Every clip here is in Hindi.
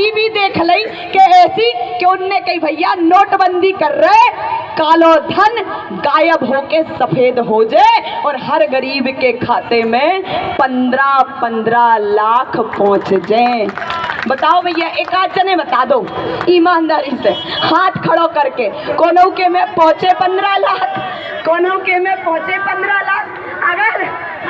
पार्टी भी देख ली कि ऐसी कि उनने कही भैया नोटबंदी कर रहे, कालो धन गायब होके सफेद हो जाए और हर गरीब के खाते में 15-15 लाख पहुंच जाए। बताओ भैया, एक आध जने बता दो ईमानदारी से हाथ खड़ो करके, कोनो के में पहुंचे 15 लाख, कोनो के में पहुंचे 15 लाख। अगर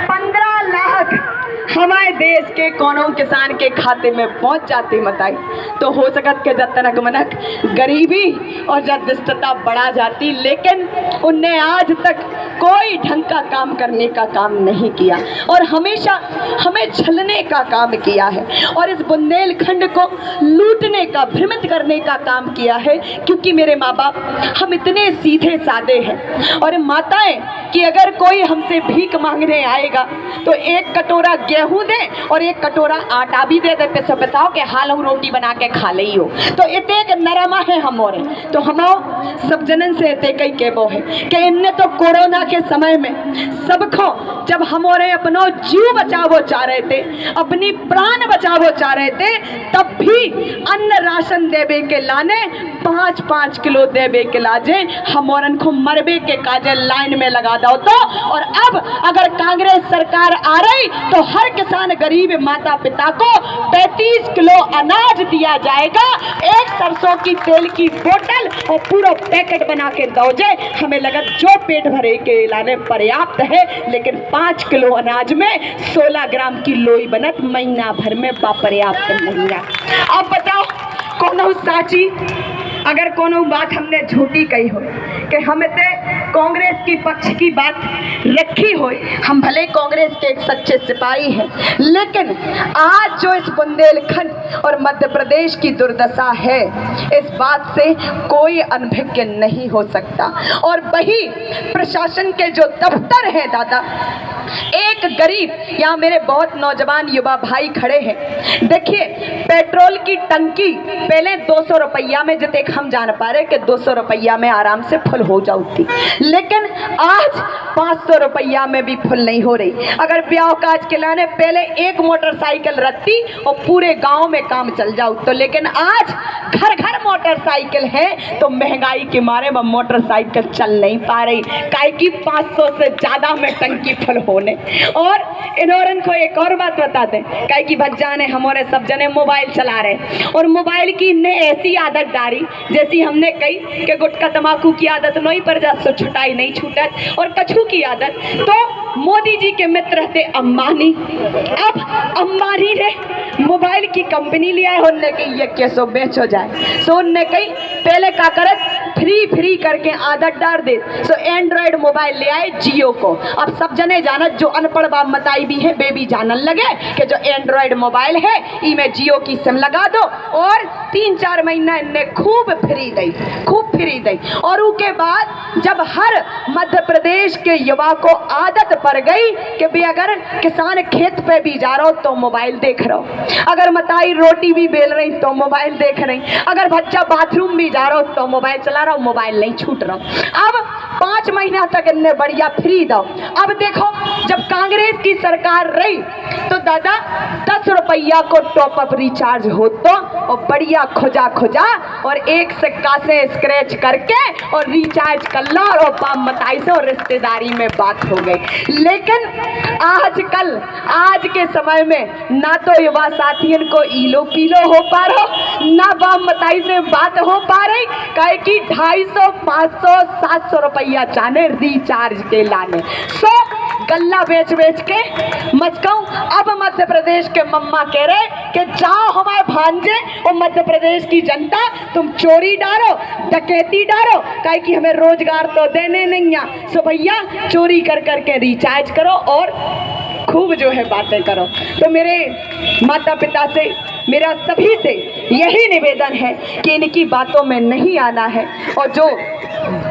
15 लाख हमारे देश के कोनो किसान के खाते में पहुंच जाती बताई, तो हो सकत के जब तनक मनक गरीबी और जदृष्टता बढ़ा जाती, लेकिन उनने आज तक कोई ढंग का काम करने का काम नहीं किया और हमेशा हमें छलने का काम किया है और इस बुंदेलखंड को लूटने का, भ्रमित करने का काम किया है। क्योंकि मेरे माँ बाप हम इतने सीधे साधे हैं और माताएं कि अगर कोई हमसे भीख मांगने आएगा तो एक कटोरा गेहूं दे और एक कटोरा आटा भी दे दे, पैसा पैसाओ के हाल रोटी बना के खा ले हो, तो इतने एक नरमा है हमोरे। तो हमाओ सब जनन से इतने कई केबो है कि इनने तो कोरोना के समय में सबको जब हमोरे अपनो जीव बचावो चाह रहे थे, अपनी प्राण बचावो चाह रहे थे, तब भी अन्न राशन देवे के लाने 5-5 किलो देवे के लाजे हमोरन को मरबे के काजे लाइन में लगा दो। तो और अब अगर कांग्रेस सरकार आ रही तो हर किसान गरीब माता पिता को 35 किलो अनाज दिया जाएगा, एक सरसों की तेल की बोतल और पूरा पैकेट बना के दोजे। हमें लगा जो पेट भरे के लाने पर्याप्त है, लेकिन 5 किलो अनाज में 16 ग्राम की लोई बनत महीना भर में पर्याप्त नहीं है। अब बताओ कोनो साची अगर कोनो बात हमने झूठी कही हो कि हमें ते कांग्रेस की पक्ष की बात रखी हो, हम भले कांग्रेस के एक सच्चे सिपाही हैं, लेकिन आज जो इस बुंदेलखंड और मध्य प्रदेश की दुर्दशा है, इस बात से कोई अनभिज्ञ नहीं हो सकता। और वही प्रशासन के जो दफ्तर है दादा, एक गरीब, यहाँ मेरे बहुत नौजवान युवा भाई खड़े हैं, देखिए पेट्रोल की टंकी पहले 200 रुपया में, जितने हम जान पा रहे कि 200 रुपया में आराम से फुल हो जाती, लेकिन आज 500 रुपया में भी फुल नहीं हो रही। अगर ब्याह काज के लाने पहले एक मोटरसाइकिल रखती और पूरे गांव में काम चल जाओ, तो लेकिन आज घर घर मोटरसाइकिल है, तो महंगाई के मारे में मोटरसाइकिल चल नहीं पा रही, काहे कि 500 से ज़्यादा में टंकी फुल होने। और इन्होंने को एक और बात बता दें, काहे कि भज्जाने हमारे सब जने मोबाइल चला रहे और मोबाइल की ने ऐसी आदत डाली, जैसी हमने कही कि गुटखा तम्बाकू की आदत नहीं पर जा सो छुटाई नहीं छूटत, और कछू की आदत। तो मोदी जी के मित्र थे अंबानी, अब अंबानी ने मोबाइल की कंपनी लिया है, उनने कही ये कैसो बेचो जाए, सो उनने कही पहले का करत फ्री करके आदत डाल दे, सो एंड्रॉयड मोबाइल ले आए जियो को। अब सब जने जानत, जो अनपढ़ बाप मताई भी है बेबी जानन लगे कि जो एंड्रॉयड मोबाइल है इमें जियो की सिम लगा दो, और 3-4 महीना इनने खूब फ्री दी। और उसके बाद जब हर मध्य प्रदेश के युवा को आदत पड़ गई कि भी अगर किसान खेत पे भी जा रहा हो तो मोबाइल देख रहा हो, अगर मताई रोटी भी बेल रही तो मोबाइल देख रही, अगर बच्चा बाथरूम भी जा रहा हो तो मोबाइल चला रहा हो, मोबाइल नहीं छूट रहा। अब 5 महीना तक इनने बढ़िया फ्री दो। अब देखो जब कांग्रेस की सरकार रही तो दादा 10 रुपया को टॉप अप रिचार्ज हो तो, और बढ़िया खोजा और एक सिक्का से स्क्रैच करके और रिचार्ज कर लो, और बाप मताई से और रिश्तेदारी में बात हो गई। लेकिन आजकल आज के समय में ना तो युवा साथियों को इलो पीलो हो पा रहा, ना बाप मताई से बात हो पा रही, काहे कि 250, 500, 700 रुपया चाहे रिचार्ज के लाने, सो गल्ला बेच के मचकाऊं। अब मध्य प्रदेश के मम्मा कह रहे कि जाओ हमारे भांजे और मध्य प्रदेश की जनता, तुम चोरी डालो, डकैती डालो, काहे कि हमें रोजगार तो देने नहीं है, सो भैया चोरी कर के रिचार्ज करो और खूब जो है बातें करो। तो मेरे माता पिता से, मेरा सभी से यही निवेदन है कि इनकी बातों में नहीं आना है। और जो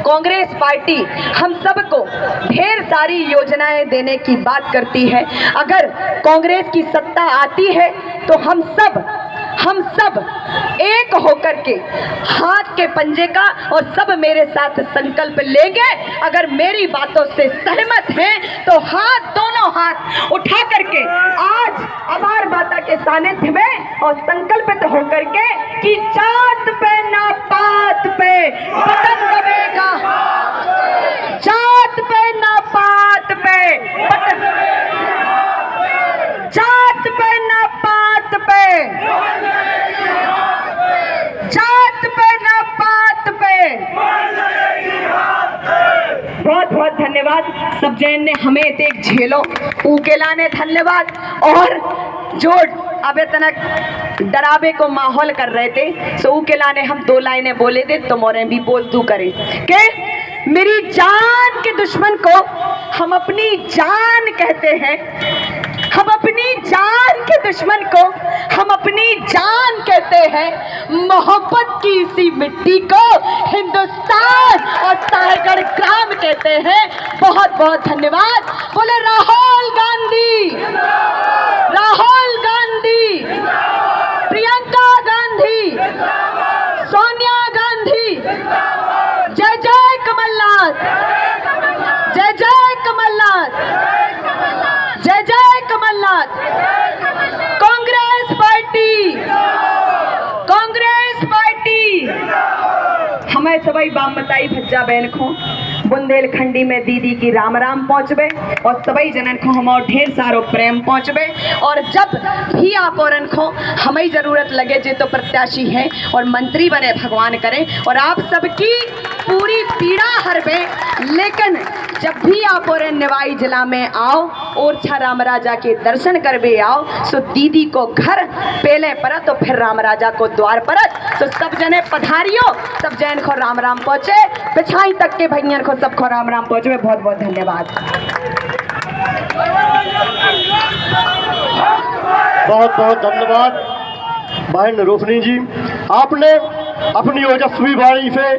कांग्रेस पार्टी हम सबको ढेर सारी योजनाएं देने की बात करती है, अगर कांग्रेस की सत्ता आती है तो हम सब हम सब एक होकर के हाथ के पंजे का और सब मेरे साथ संकल्प लेंगे। अगर मेरी बातों से सहमत हैं तो हाथ, दोनों हाथ उठा करके आज अपार माता के सानिध्य में और संकल्पित होकर के कि जात पे ना पात पे बटन दबेगा, जात पे ना पात पे बटन, जात पे ना पात पे, जात पे ना पात पे। बहुत बहुत धन्यवाद। सब जैन ने हमें एक झेलो उकेला ने धन्यवाद। और जो अबे तनक डरावे को माहौल कर रहे थे सो उकेला ने हम 2 लाइनें बोले थे तो मोरे भी बोल तू करे के मेरी जान के दुश्मन को हम अपनी जान कहते हैं, हम अपनी जान के दुश्मन को हम अपनी जान कहते हैं। मोहब्बत की इसी मिट्टी को हिंदुस्तान और टाइगर ग्राम कहते हैं। बहुत बहुत धन्यवाद। बोले राहुल गांधी, राहुल गांधी, प्रियंका गांधी, सोनिया गांधी, जय जय कमलनाथ, जय जय कमलनाथ, जय जय कमलनाथ। Congress party, Congress party. हमें सभी बामताई भज्जा बहन को बुंदेलखंडी में दीदी की राम राम पहुँचबे और सभी जनन को हम और ढेर सारो प्रेम पहुँचबे। और जब भी आप औरन को हमें ज़रूरत लगे जे तो प्रत्याशी हैं और मंत्री बने भगवान करें और आप सबकी पूरी पीड़ा हरबे। लेकिन जब भी आप और निवाई जिला में आओ और छा राम राजा के दर्शन करबे आओ सो दीदी को घर पहले परत तो फिर राम राजा को द्वार परत। तो सब जने पधारियो, सब जैन को राम राम पहुँचे, पिछाई तक के भैयन को सबको राम राम पहुँचे। बहुत बहुत धन्यवाद। बहुत बहुत धन्यवाद बहन रोशनी जी, आपने अपनी ओजस्वी वाणी से